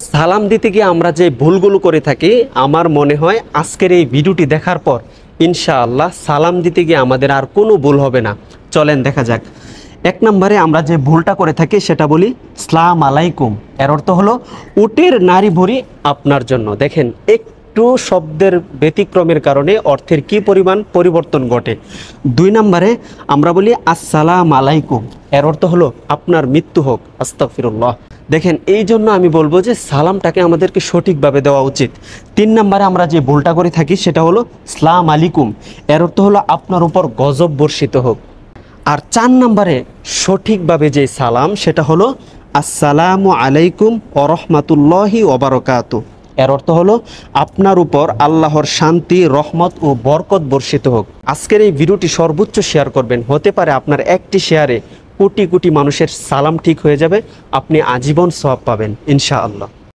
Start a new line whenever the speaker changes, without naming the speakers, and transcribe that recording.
সালাম দিতে গিয়ে আমরা যে ভুলগুলো করে থাকি, আমার মনে হয় আজকের এই ভিডিওটি দেখার পর ইনশাআল্লাহ সালাম দিতে গিয়ে আমাদের আর কোনো ভুল হবে না। চলেন দেখা যাক। এক নম্বরে আমরা যে ভুলটা করে থাকি সেটা বলি সালাম আলাইকুম। এর অর্থ হলো উটের নারী ভুঁড়ি আপনার জন্য। দেখেন একটু শব্দের ব্যতিক্রমের কারণে অর্থের কি পরিমাণ পরিবর্তন ঘটে। দুই নম্বরে আমরা বলি আসসালাম আলাইকুম। এর অর্থ হলো আপনার মৃত্যু হোক, আস্তাগফিরুল্লাহ। দেখেন এই জন্য আমি বলবো যে সালামটাকে আমাদেরকে সঠিকভাবে দেওয়া উচিত। তিন নম্বরে আমরা যে ভুলটা করে থাকি সেটা হলো সালাম আলাইকুম। এর অর্থ হলো আপনার উপর গজব বর্ষিত হোক। আর চার নম্বরে সঠিকভাবে যে সালাম সেটা হলো আসসালামু আলাইকুম ওয়া রাহমাতুল্লাহি ওয়া বারাকাতুহু। এর অর্থ হলো আপনার উপর আল্লাহর শান্তি, রহমত ও বরকত বর্ষিত হোক। আজকের এই ভিডিওটি সর্বোচ্চ শেয়ার করবেন। হতে পারে আপনার একটি শেয়ারে কোটি কোটি মানুষের সালাম ঠিক হয়ে যাবে, আপনি আজীবন সওয়াব পাবেন ইনশাআল্লাহ।